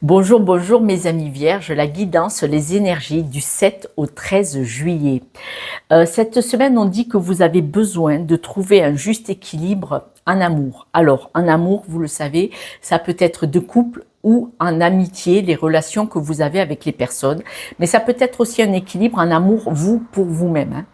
Bonjour, bonjour mes amis vierges, la guidance, les énergies du 7 au 13 juillet. Cette semaine, on dit que vous avez besoin de trouver un juste équilibre en amour. Alors, en amour, vous le savez, ça peut être de couple ou en amitié, les relations que vous avez avec les personnes. Mais ça peut être aussi un équilibre en amour, vous, pour vous-même, hein.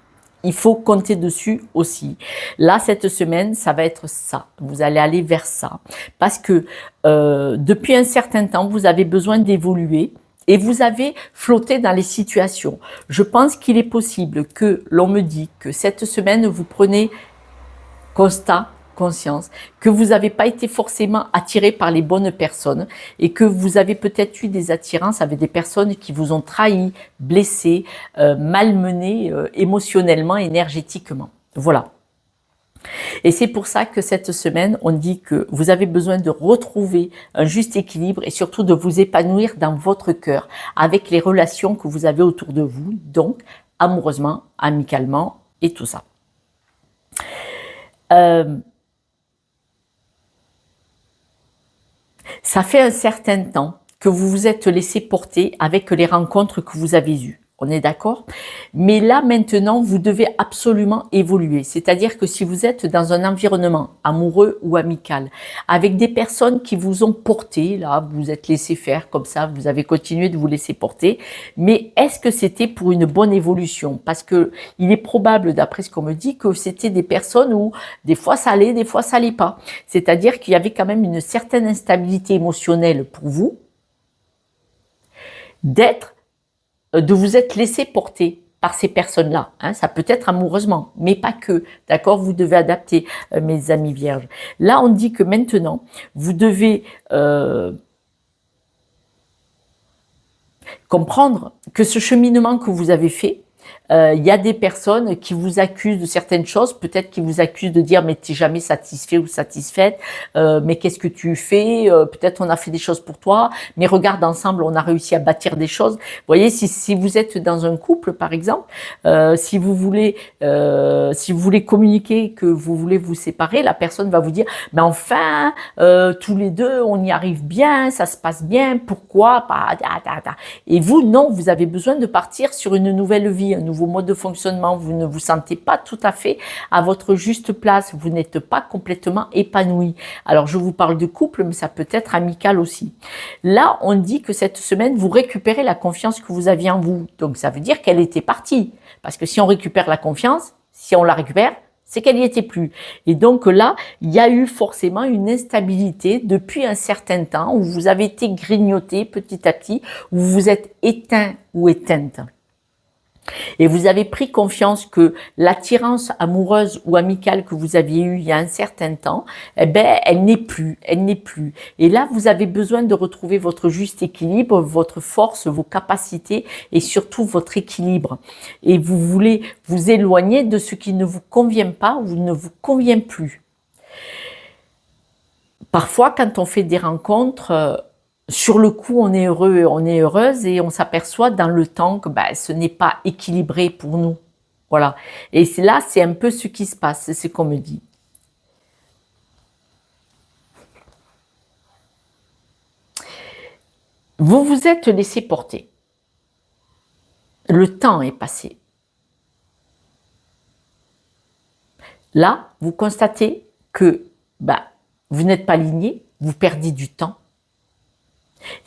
Il faut compter dessus aussi. Là, cette semaine, ça va être ça. Vous allez aller vers ça. Parce que depuis un certain temps, vous avez besoin d'évoluer et vous avez flotté dans les situations. Je pense qu'il est possible que l'on me dise que cette semaine, vous prenez conscience, que vous n'avez pas été forcément attiré par les bonnes personnes et que vous avez peut-être eu des attirances avec des personnes qui vous ont trahi, blessé, malmené émotionnellement, énergétiquement. Voilà. Et c'est pour ça que cette semaine, on dit que vous avez besoin de retrouver un juste équilibre et surtout de vous épanouir dans votre cœur avec les relations que vous avez autour de vous, donc amoureusement, amicalement et tout ça. Ça fait un certain temps que vous vous êtes laissé porter avec les rencontres que vous avez eues. On est d'accord? Mais là, maintenant, vous devez absolument évoluer. C'est-à-dire que si vous êtes dans un environnement amoureux ou amical, avec des personnes qui vous ont porté, là, vous vous êtes laissé faire comme ça, vous avez continué de vous laisser porter, mais est-ce que c'était pour une bonne évolution? Parce que il est probable, d'après ce qu'on me dit, que c'était des personnes où des fois ça allait, des fois ça allait pas. C'est-à-dire qu'il y avait quand même une certaine instabilité émotionnelle pour vous, de vous être laissé porter par ces personnes-là. Hein, ça peut être amoureusement, mais pas que. D'accord? Vous devez adapter, mes amis vierges. Là, on dit que maintenant, vous devez comprendre que ce cheminement que vous avez fait, il y a des personnes qui vous accusent de certaines choses, peut-être qui vous accusent de dire mais t'es jamais satisfait ou satisfaite, mais qu'est-ce que tu fais, peut-être on a fait des choses pour toi, mais regarde ensemble on a réussi à bâtir des choses. Vous voyez, si vous êtes dans un couple par exemple, si vous voulez communiquer, que vous voulez vous séparer, la personne va vous dire mais enfin tous les deux on y arrive bien, ça se passe bien, pourquoi pas, et vous non, vous avez besoin de partir sur une nouvelle vie, un nouveau mode de fonctionnement, vous ne vous sentez pas tout à fait à votre juste place, vous n'êtes pas complètement épanoui. Alors je vous parle de couple, mais ça peut être amical aussi. Là, on dit que cette semaine, vous récupérez la confiance que vous aviez en vous. Donc ça veut dire qu'elle était partie. Parce que si on récupère la confiance, si on la récupère, c'est qu'elle n'y était plus. Et donc là, il y a eu forcément une instabilité depuis un certain temps où vous avez été grignoté petit à petit, où vous vous êtes éteint ou éteinte. Et vous avez pris confiance que l'attirance amoureuse ou amicale que vous aviez eue il y a un certain temps, eh ben, elle n'est plus. Et là, vous avez besoin de retrouver votre juste équilibre, votre force, vos capacités et surtout votre équilibre. Et vous voulez vous éloigner de ce qui ne vous convient pas ou ne vous convient plus. Parfois, quand on fait des rencontres, sur le coup, on est heureux, on est heureuse et on s'aperçoit dans le temps que ce n'est pas équilibré pour nous. Voilà. Et là, c'est un peu ce qui se passe, c'est ce qu'on me dit. Vous vous êtes laissé porter. Le temps est passé. Là, vous constatez que vous n'êtes pas aligné, vous perdez du temps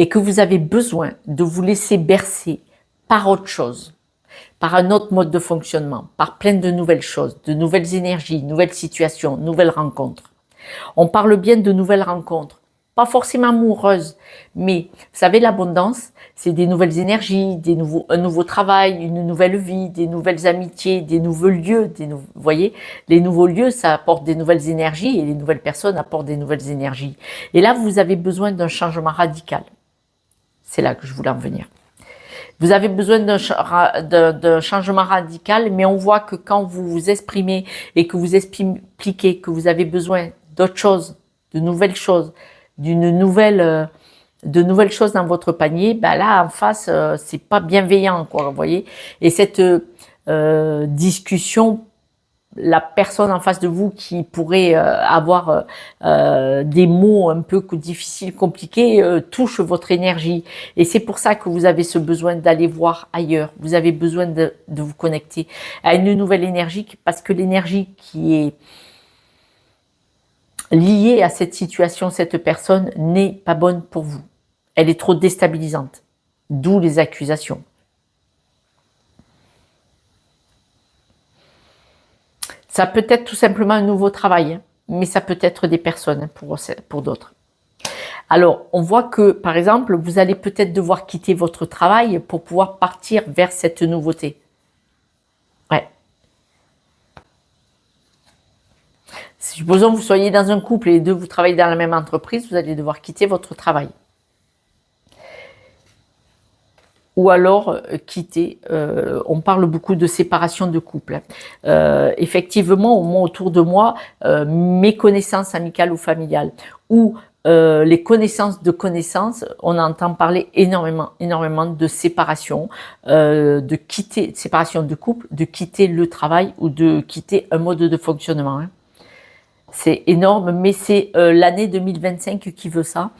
et que vous avez besoin de vous laisser bercer par autre chose, par un autre mode de fonctionnement, par plein de nouvelles choses, de nouvelles énergies, nouvelles situations, nouvelles rencontres. On parle bien de nouvelles rencontres, pas forcément amoureuses, mais vous savez, l'abondance, c'est des nouvelles énergies, un nouveau travail, une nouvelle vie, des nouvelles amitiés, des nouveaux lieux. Vous voyez, les nouveaux lieux, ça apporte des nouvelles énergies et les nouvelles personnes apportent des nouvelles énergies. Et là, vous avez besoin d'un changement radical. C'est là que je voulais en venir. Vous avez besoin d'un changement radical, mais on voit que quand vous vous exprimez et que vous expliquez que vous avez besoin d'autres choses, de nouvelles choses, de nouvelles choses dans votre panier, là en face, c'est pas bienveillant, quoi, vous voyez. Et cette discussion, la personne en face de vous qui pourrait avoir des mots un peu difficiles, compliqués, touche votre énergie. Et c'est pour ça que vous avez ce besoin d'aller voir ailleurs. Vous avez besoin de vous connecter à une nouvelle énergie, parce que l'énergie qui est liée à cette situation, cette personne, n'est pas bonne pour vous. Elle est trop déstabilisante. D'où les accusations. Ça peut être tout simplement un nouveau travail, hein, mais ça peut être des personnes pour d'autres. Alors, on voit que, par exemple, vous allez peut-être devoir quitter votre travail pour pouvoir partir vers cette nouveauté. Ouais. Supposons que vous soyez dans un couple et les deux vous travaillez dans la même entreprise, vous allez devoir quitter votre travail. Ou alors quitter, on parle beaucoup de séparation de couple. Effectivement, moi, autour de moi, mes connaissances amicales ou familiales, ou les connaissances de connaissances, on entend parler énormément de séparation, de quitter, séparation de couple, de quitter le travail ou de quitter un mode de fonctionnement. Hein. C'est énorme, mais c'est l'année 2025 qui veut ça.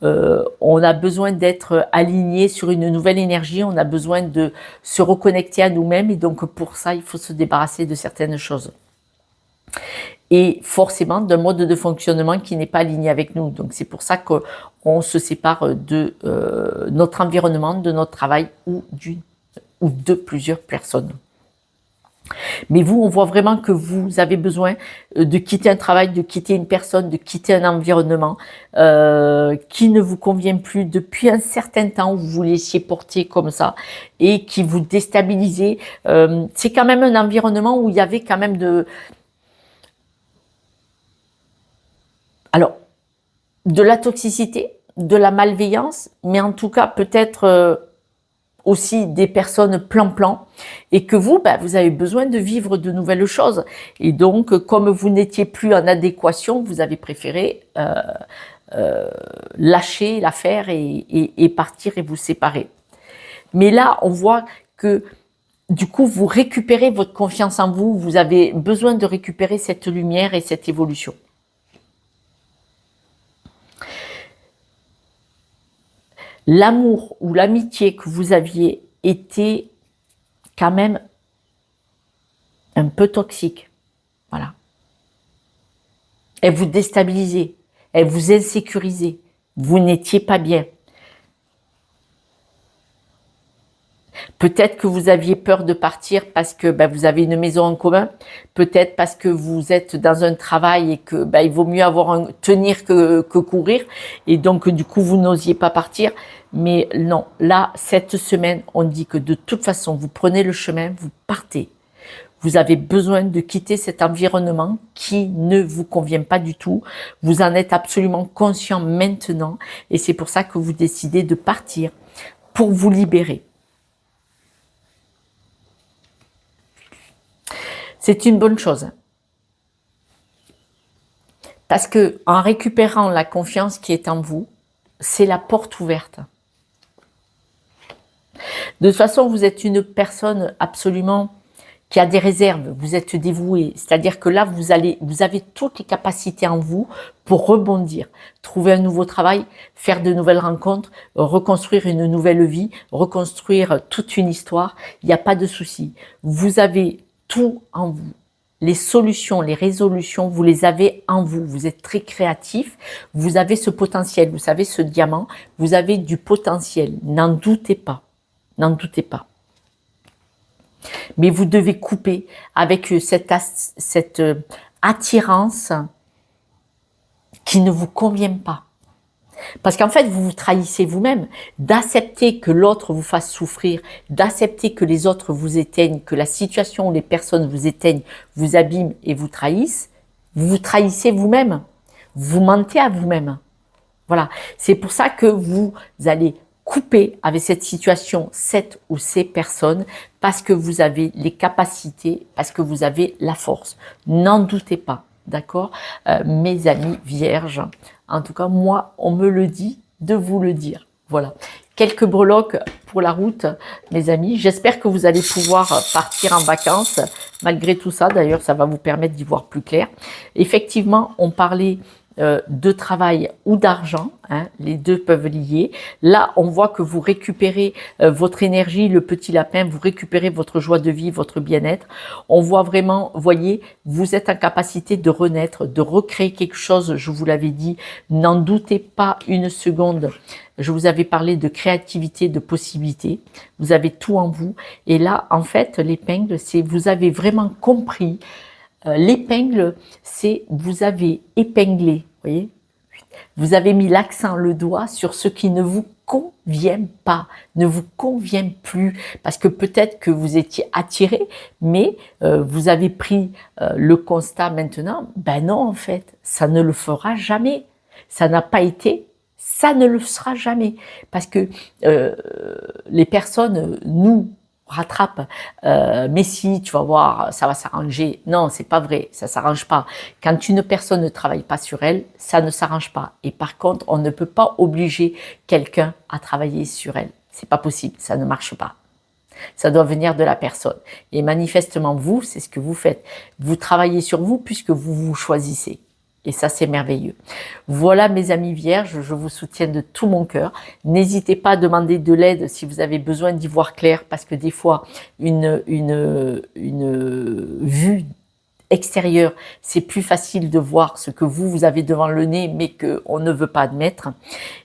On a besoin d'être aligné sur une nouvelle énergie, on a besoin de se reconnecter à nous-mêmes, et donc pour ça, il faut se débarrasser de certaines choses. Et forcément d'un mode de fonctionnement qui n'est pas aligné avec nous. Donc c'est pour ça qu'on se sépare de notre environnement, de notre travail ou de plusieurs personnes. Mais vous, on voit vraiment que vous avez besoin de quitter un travail, de quitter une personne, de quitter un environnement qui ne vous convient plus depuis un certain temps, où vous vous laissiez porter comme ça et qui vous déstabilisait. C'est quand même un environnement où il y avait quand même de la toxicité, de la malveillance, mais en tout cas peut-être aussi des personnes plan-plan, et que vous, vous avez besoin de vivre de nouvelles choses. Et donc, comme vous n'étiez plus en adéquation, vous avez préféré lâcher l'affaire et partir et vous séparer. Mais là, on voit que du coup, vous récupérez votre confiance en vous, vous avez besoin de récupérer cette lumière et cette évolution. L'amour ou l'amitié que vous aviez était quand même un peu toxique. Voilà. Elle vous déstabilisait, elle vous insécurisait, vous n'étiez pas bien. Peut-être que vous aviez peur de partir parce que vous avez une maison en commun. Peut-être parce que vous êtes dans un travail et que il vaut mieux tenir que courir. Et donc, du coup, vous n'osiez pas partir. Mais non, là, cette semaine, on dit que de toute façon, vous prenez le chemin, vous partez. Vous avez besoin de quitter cet environnement qui ne vous convient pas du tout. Vous en êtes absolument conscient maintenant. Et c'est pour ça que vous décidez de partir pour vous libérer. C'est une bonne chose. Parce que en récupérant la confiance qui est en vous, c'est la porte ouverte. De toute façon, vous êtes une personne absolument qui a des réserves, vous êtes dévoué. C'est-à-dire que là, vous avez toutes les capacités en vous pour rebondir, trouver un nouveau travail, faire de nouvelles rencontres, reconstruire une nouvelle vie, reconstruire toute une histoire. Il n'y a pas de souci. Vous avez tout en vous. Les solutions, les résolutions, vous les avez en vous. Vous êtes très créatif. Vous avez ce potentiel. Vous savez, ce diamant, vous avez du potentiel. N'en doutez pas. N'en doutez pas. Mais vous devez couper avec cette attirance qui ne vous convient pas. Parce qu'en fait, vous vous trahissez vous-même. D'accepter que l'autre vous fasse souffrir, d'accepter que les autres vous éteignent, que la situation ou les personnes vous éteignent, vous abîment et vous trahissent, vous vous trahissez vous-même. Vous mentez à vous-même. Voilà. C'est pour ça que vous allez couper avec cette situation, cette ou ces personnes, parce que vous avez les capacités, parce que vous avez la force. N'en doutez pas. D'accord, mes amis vierges. En tout cas, moi, on me le dit de vous le dire. Voilà. quelques breloques pour la route, mes amis. J'espère que vous allez pouvoir partir en vacances. Malgré tout ça, d'ailleurs, ça va vous permettre d'y voir plus clair. Effectivement, on parlait de travail ou d'argent, hein, les deux peuvent lier. Là, on voit que vous récupérez votre énergie, le petit lapin, vous récupérez votre joie de vie, votre bien-être. On voit vraiment, voyez, vous êtes en capacité de renaître, de recréer quelque chose, je vous l'avais dit, n'en doutez pas une seconde. Je vous avais parlé de créativité, de possibilités. Vous avez tout en vous. Et là, en fait, l'épingle, c'est vous avez vraiment compris. L'épingle, c'est vous avez épinglé, voyez, vous avez mis l'accent, le doigt sur ce qui ne vous convient pas, ne vous convient plus, parce que peut-être que vous étiez attiré, mais vous avez pris le constat maintenant, ben non en fait, ça ne le fera jamais, ça n'a pas été, ça ne le sera jamais, parce que les personnes, nous, rattrape, mais si, tu vas voir, ça va s'arranger. Non, c'est pas vrai, ça s'arrange pas. Quand une personne ne travaille pas sur elle, ça ne s'arrange pas. Et par contre, on ne peut pas obliger quelqu'un à travailler sur elle. C'est pas possible, ça ne marche pas. Ça doit venir de la personne. Et manifestement, vous, c'est ce que vous faites. Vous travaillez sur vous puisque vous vous choisissez. Et ça, c'est merveilleux. Voilà, mes amis vierges, je vous soutiens de tout mon cœur. N'hésitez pas à demander de l'aide si vous avez besoin d'y voir clair, parce que des fois, une vue extérieure, c'est plus facile de voir ce que vous avez devant le nez, mais qu'on ne veut pas admettre.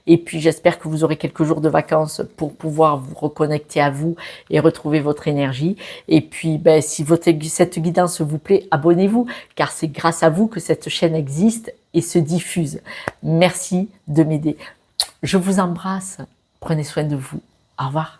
Et puis, j'espère que vous aurez quelques jours de vacances pour pouvoir vous reconnecter à vous et retrouver votre énergie. Et puis, ben, si cette guidance vous plaît, abonnez-vous, car c'est grâce à vous que cette chaîne existe et se diffuse. Merci de m'aider. Je vous embrasse. Prenez soin de vous. Au revoir.